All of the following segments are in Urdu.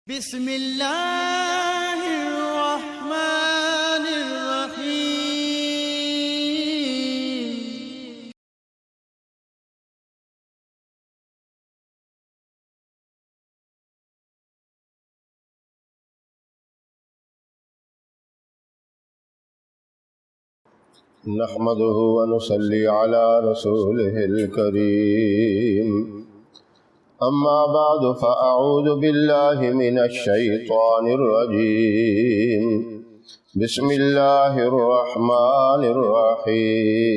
بسم اللہ الرحمن الرحیم۔ نحمده ونصلي على رسوله الكريم، أما بعد فأعوذ بالله من الشيطان الرجيم. بسم الله الرحمن الرحيم.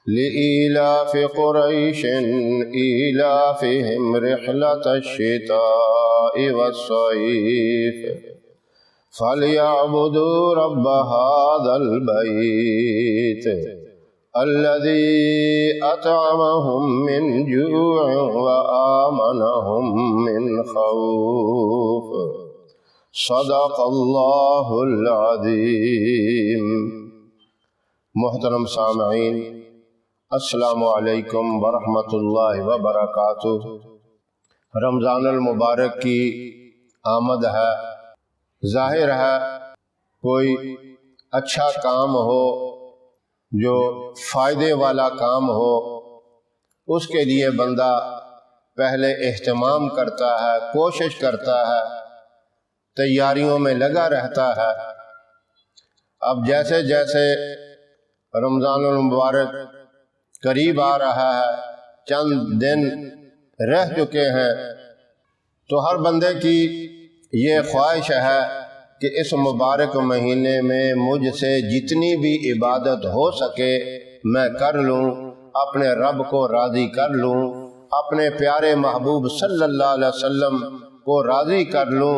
لإيلاف قريش إيلافهم رحلة الشتاء والصيف فليعبدوا رب هذا البيت الذي أطعمهم من جوع وآمنهم من خوف. صدق اللہ العظیم. محترم سامعین، السلام علیکم ورحمۃ اللہ وبرکاتہ. رمضان المبارک کی آمد ہے. ظاہر ہے کوئی اچھا کام ہو جو فائدے والا کام ہو، اس کے لیے بندہ پہلے اہتمام کرتا ہے، کوشش کرتا ہے، تیاریوں میں لگا رہتا ہے. اب جیسے جیسے رمضان المبارک قریب آ رہا ہے، چند دن رہ چکے ہیں، تو ہر بندے کی یہ خواہش ہے کہ اس مبارک مہینے میں مجھ سے جتنی بھی عبادت ہو سکے میں کر لوں، اپنے رب کو راضی کر لوں، اپنے پیارے محبوب صلی اللہ علیہ وسلم کو راضی کر لوں،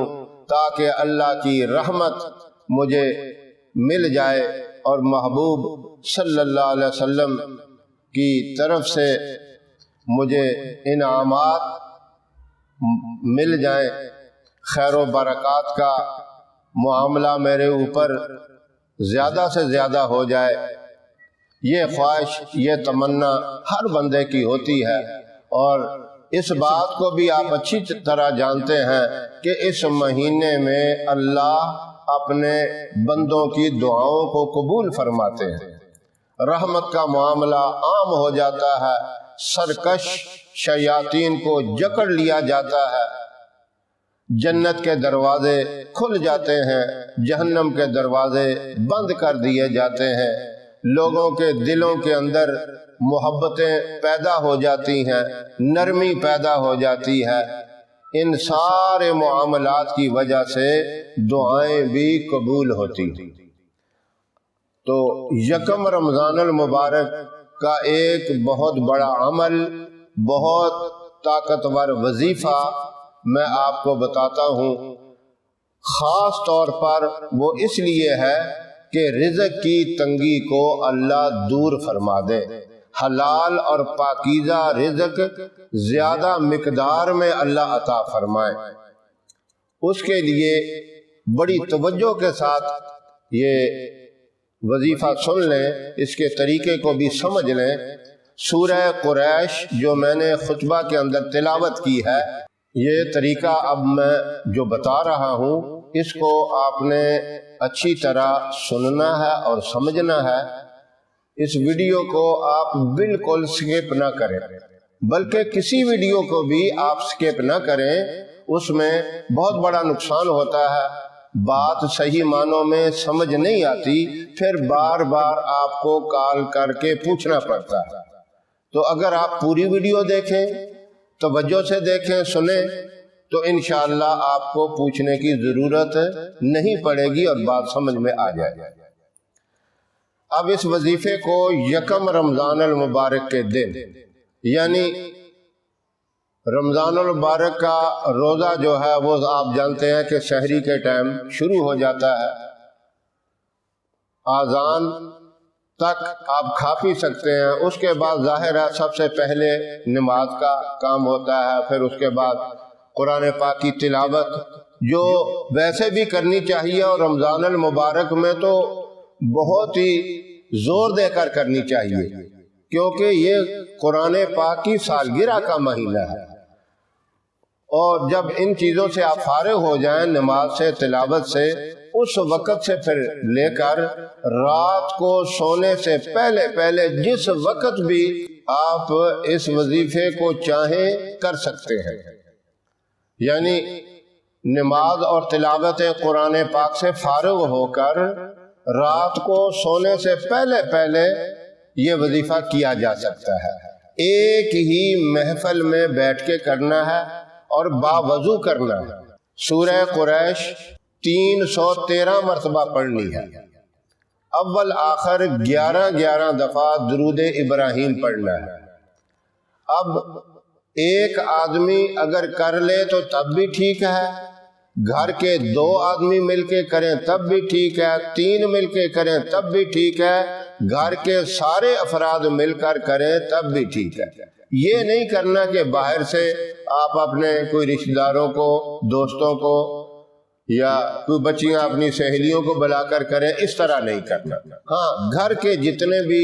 تاکہ اللہ کی رحمت مجھے مل جائے اور محبوب صلی اللہ علیہ وسلم کی طرف سے مجھے انعامات مل جائیں، خیر و برکات کا معاملہ میرے اوپر زیادہ سے زیادہ ہو جائے. یہ خواہش، یہ تمنا ہر بندے کی ہوتی ہے، اور اس بات کو بھی آپ اچھی طرح جانتے ہیں کہ اس مہینے میں اللہ اپنے بندوں کی دعاؤں کو قبول فرماتے ہیں. رحمت کا معاملہ عام ہو جاتا ہے، سرکش شیاطین کو جکڑ لیا جاتا ہے، جنت کے دروازے کھل جاتے ہیں، جہنم کے دروازے بند کر دیے جاتے ہیں، لوگوں کے دلوں کے اندر محبتیں پیدا ہو جاتی ہیں، نرمی پیدا ہو جاتی ہے. ان سارے معاملات کی وجہ سے دعائیں بھی قبول ہوتی. تو یکم رمضان المبارک کا ایک بہت بڑا عمل، بہت طاقتور وظیفہ میں آپ کو بتاتا ہوں. خاص طور پر وہ اس لیے ہے کہ رزق کی تنگی کو اللہ دور فرما دے، حلال اور پاکیزہ رزق زیادہ مقدار میں اللہ عطا فرمائے. اس کے لیے بڑی توجہ کے ساتھ یہ وظیفہ سن لیں، اس کے طریقے کو بھی سمجھ لیں. سورہ قریش جو میں نے خطبہ کے اندر تلاوت کی ہے، یہ طریقہ اب میں جو بتا رہا ہوں، اس کو آپ نے اچھی طرح سننا ہے اور سمجھنا ہے. اس ویڈیو کو آپ بالکل سکپ نہ کریں، بلکہ کسی ویڈیو کو بھی آپ سکپ نہ کریں. اس میں بہت بڑا نقصان ہوتا ہے، بات صحیح معنوں میں سمجھ نہیں آتی، پھر بار بار آپ کو کال کر کے پوچھنا پڑتا ہے. تو اگر آپ پوری ویڈیو دیکھیں، توجہ سے دیکھیں، سنیں، تو انشاءاللہ آپ کو پوچھنے کی ضرورت نہیں پڑے گی اور بات سمجھ میں آ جائے گی. اب اس وظیفے کو یکم رمضان المبارک کے دن، یعنی رمضان المبارک کا روزہ جو ہے وہ آپ جانتے ہیں کہ سحری کے ٹائم شروع ہو جاتا ہے، آذان تک آپ کھا پی سکتے ہیں. اس کے بعد ظاہر ہے سب سے پہلے نماز کا کام ہوتا ہے، پھر اس کے بعد قرآن پاک کی تلاوت جو ویسے بھی کرنی چاہیے، اور رمضان المبارک میں تو بہت ہی زور دے کر کرنی چاہیے، کیونکہ یہ قرآن پاک کی سالگرہ کا مہینہ ہے اور جب ان چیزوں سے آپ فارغ ہو جائیں، نماز سے، تلاوت سے، اس وقت سے پھر لے کر رات کو سونے سے پہلے پہلے جس وقت بھی آپ اس وظیفے کو چاہیں کر سکتے ہیں۔ یعنی نماز اور تلاوت قرآن پاک سے فارغ ہو کر رات کو سونے سے پہلے پہلے یہ وظیفہ کیا جا سکتا ہے۔ ایک ہی محفل میں بیٹھ کے کرنا ہے اور باوضو کرنا ہے۔ سورہ قریش 313 مرتبہ پڑھنی ہے۔ اول آخر 11 دفعہ درود ابراہیم پڑھنا ہے۔ اب ایک آدمی اگر کر لے تو تب بھی ٹھیک ہے، گھر کے 2 آدمی مل کے کریں تب بھی ٹھیک ہے، 3 مل کے کریں تب بھی ٹھیک ہے، گھر کے سارے افراد مل کر کریں تب بھی ٹھیک ہے۔ یہ نہیں کرنا کہ باہر سے آپ اپنے کوئی رشتہ داروں کو، دوستوں کو، یا کوئی بچیاں اپنی سہیلیوں کو بلا کر کریں، اس طرح نہیں کرنا۔ ہاں، گھر کے جتنے بھی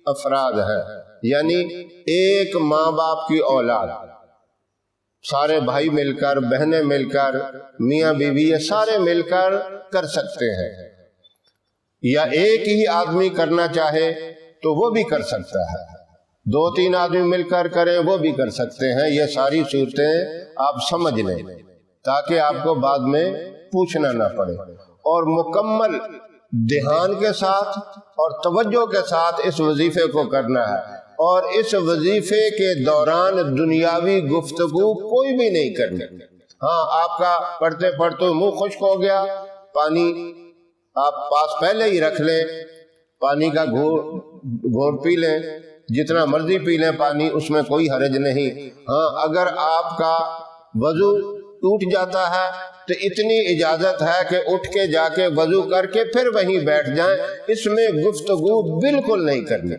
افراد ہیں، یعنی ایک ماں باپ کی اولاد، سارے بھائی مل کر، بہنیں مل کر، میاں بیوی، یہ سارے مل کر کر سکتے ہیں۔ یا ایک ہی آدمی کرنا چاہے تو وہ بھی کر سکتا ہے، 2-3 آدمی مل کر کریں وہ بھی کر سکتے ہیں۔ یہ ساری صورتیں آپ سمجھ لیں تاکہ آپ کو بعد میں پوچھنا نہ پڑے، اور مکمل دھیان کے ساتھ اور توجہ کے ساتھ اس وظیفے کو کرنا ہے، اور اس وظیفے کے دوران دنیاوی گفتگو کوئی بھی نہیں کرنی۔ ہاں، آپ کا پڑھتے پڑھتے منہ خشک ہو گیا، پانی آپ پاس پہلے ہی رکھ لیں، پانی کا گھونٹ پی لیں، جتنا مرضی پی لیں پانی، اس میں کوئی حرج نہیں۔ ہاں، اگر آپ کا وضو ٹوٹ جاتا ہے تو اتنی اجازت ہے کہ اٹھ کے جا کے وضو کر کے پھر وہیں بیٹھ جائیں، اس میں گفتگو بالکل نہیں کرنی۔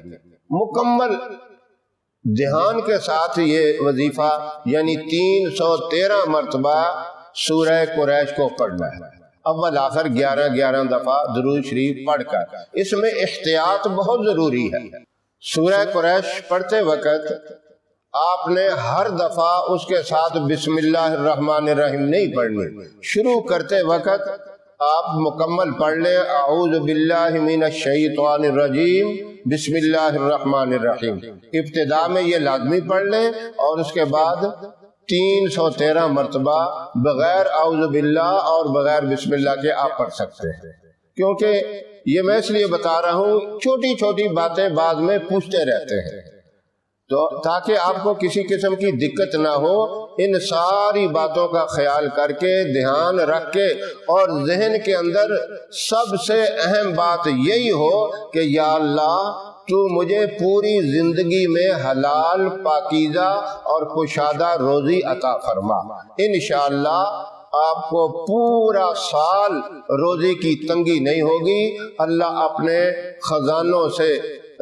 مکمل دھیان کے ساتھ یہ وظیفہ یعنی 313 مرتبہ سورہ قریش کو پڑھنا ہے، اول آخر 11 دفعہ درود شریف پڑھ کر۔ اس میں احتیاط بہت ضروری ہے۔ سورہ قریش پڑھتے وقت آپ نے ہر دفعہ اس کے ساتھ بسم اللہ الرحمن الرحیم نہیں پڑھنی۔ شروع کرتے وقت آپ مکمل پڑھ لیں، اعوذ باللہ من الشیطان الرجیم بسم اللہ الرحمن الرحیم۔ ابتدا میں یہ لازمی پڑھ لیں، اور اس کے بعد 313 مرتبہ بغیر اعوذ باللہ اور بغیر بسم اللہ کے آپ پڑھ سکتے ہیں۔ کیونکہ یہ میں اس لیے بتا رہا ہوں، چھوٹی چھوٹی باتیں بعد میں پوچھتے رہتے ہیں، تو تاکہ آپ کو کسی قسم کی دقت نہ ہو، ان ساری باتوں کا خیال کر کے، دھیان رکھ کے، اور ذہن کے اندر سب سے اہم بات یہی ہو کہ یا اللہ تو مجھے پوری زندگی میں حلال، پاکیزہ اور کشادہ روزی عطا فرما۔ انشاءاللہ آپ کو پورا سال روزی کی تنگی نہیں ہوگی، اللہ اپنے خزانوں سے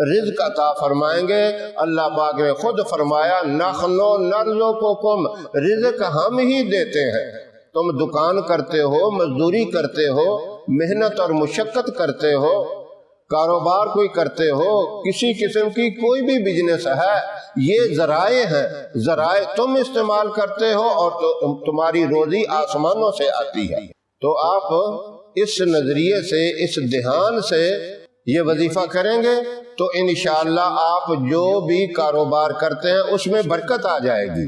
رزق عطا فرمائیں گے۔ اللہ پاک نے خود فرمایا، نَحْنُ نَرْزُقُكُمْ، رزق ہم ہی دیتے ہیں۔ تم دکان کرتے ہو، مزدوری کرتے ہو، محنت اور مشقت کرتے ہو، کاروبار کوئی کرتے ہو، کسی قسم کی کوئی بھی بزنس ہے، یہ ذرائع ہیں، ذرائع تم استعمال کرتے ہو، اور تمہاری روزی آسمانوں سے آتی ہے۔ تو آپ اس نظریے سے، اس دھیان سے یہ وظیفہ کریں گے تو انشاءاللہ آپ جو بھی کاروبار کرتے ہیں اس میں برکت آ جائے گی،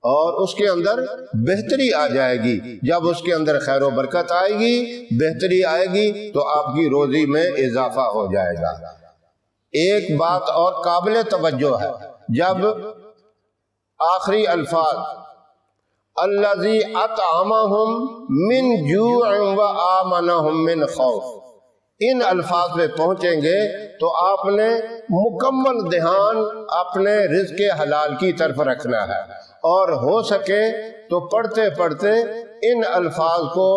اور اس کے اندر بہتری آ جائے گی۔ جب اس کے اندر خیر و برکت آئے گی، بہتری آئے گی، تو آپ کی روزی میں اضافہ ہو جائے گا۔ ایک بات اور قابل توجہ ہے، جب آخری الفاظ الذی اطعمہم من جوع وآمنہم من خوف، ان الفاظ پہ پہنچیں گے تو آپ نے مکمل دھیان اپنے رزق حلال کی طرف رکھنا ہے، اور ہو سکے تو پڑھتے پڑھتے ان الفاظ کو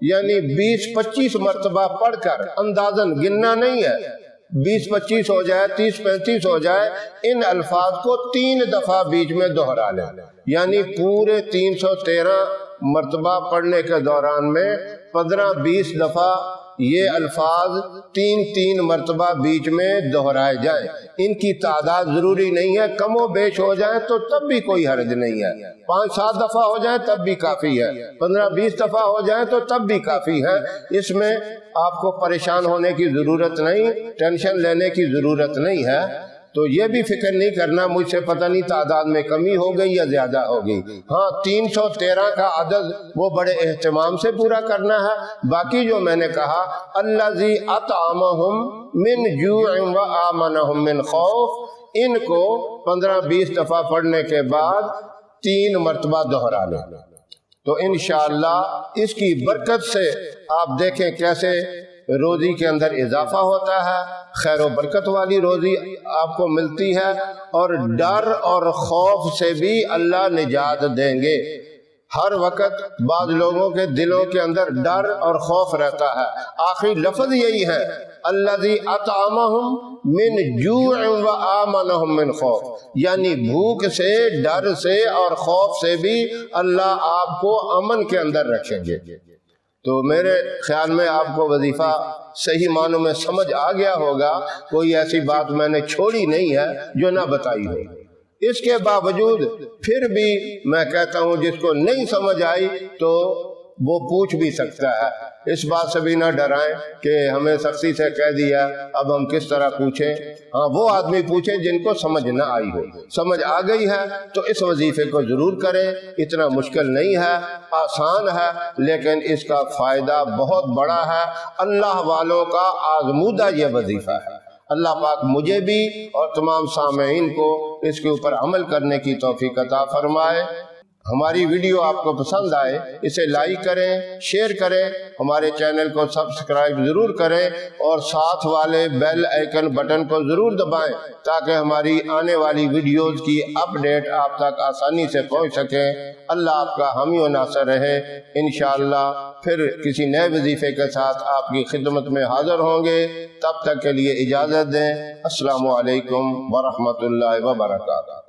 یعنی 20-25 مرتبہ پڑھ کر، اندازاً گننا نہیں ہے، 20-25 ہو جائے، 30-35 ہو جائے، ان الفاظ کو 3 دفعہ بیچ میں دہرا لیں، یعنی پورے 313 مرتبہ پڑھنے کے دوران میں 15-20 دفعہ یہ الفاظ 3 مرتبہ بیچ میں دہرائے جائیں. ان کی تعداد ضروری نہیں ہے، کم و بیش ہو جائیں تو تب بھی کوئی حرج نہیں ہے. 5-7 دفعہ ہو جائیں تب بھی کافی ہے، 15-20 دفعہ ہو جائیں تو تب بھی کافی ہے. اس میں آپ کو پریشان ہونے کی ضرورت نہیں، ٹینشن لینے کی ضرورت نہیں ہے. تو یہ بھی فکر نہیں کرنا مجھ سے پتہ نہیں تعداد میں کمی ہو گئی یا زیادہ ہو گئی. ہاں 313 کا عدد وہ بڑے اہتمام سے پورا کرنا ہے. باقی جو میں نے کہا الذی اطعمہم من جوع و آمنہم من خوف، ان کو 15-20 دفعہ پڑھنے کے بعد 3 مرتبہ دہرا لیں. تو انشاءاللہ اس کی برکت سے آپ دیکھیں کیسے روزی کے اندر اضافہ ہوتا ہے، خیر و برکت والی روزی آپ کو ملتی ہے، اور ڈر اور خوف سے بھی اللہ نجات دیں گے. ہر وقت بعض لوگوں کے دلوں کے اندر ڈر اور خوف رہتا ہے. آخری لفظ یہی ہے الذی اطعمہم من جوع و آمنہم من خوف، یعنی بھوک سے، ڈر سے اور خوف سے بھی اللہ آپ کو امن کے اندر رکھیں گے. تو میرے خیال میں آپ کو وظیفہ صحیح معنوں میں سمجھ آ گیا ہوگا. کوئی ایسی بات میں نے چھوڑی نہیں ہے جو نہ بتائی ہو. اس کے باوجود پھر بھی میں کہتا ہوں جس کو نہیں سمجھ آئی تو وہ پوچھ بھی سکتا ہے. اس بات سے بھی نہ ڈرائیں کہ ہمیں سختی سے کہہ دیا اب ہم کس طرح پوچھیں. ہاں وہ آدمی پوچھیں جن کو سمجھ نہ آئی ہو. سمجھ آ گئی ہے تو اس وظیفے کو ضرور کریں. اتنا مشکل نہیں ہے، آسان ہے، لیکن اس کا فائدہ بہت بڑا ہے. اللہ والوں کا آزمودہ یہ وظیفہ ہے. اللہ پاک مجھے بھی اور تمام سامعین کو اس کے اوپر عمل کرنے کی توفیق عطا فرمائے. ہماری ویڈیو آپ کو پسند آئے اسے لائک کریں، شیئر کریں، ہمارے چینل کو سبسکرائب ضرور کریں اور ساتھ والے بیل آئیکن بٹن کو ضرور دبائیں تاکہ ہماری آنے والی ویڈیوز کی اپڈیٹ آپ تک آسانی سے پہنچ سکیں. اللہ آپ کا حامی و ناصر رہے. انشاءاللہ پھر کسی نئے وظیفے کے ساتھ آپ کی خدمت میں حاضر ہوں گے. تب تک کے لیے اجازت دیں. السلام علیکم ورحمۃ اللہ وبرکاتہ.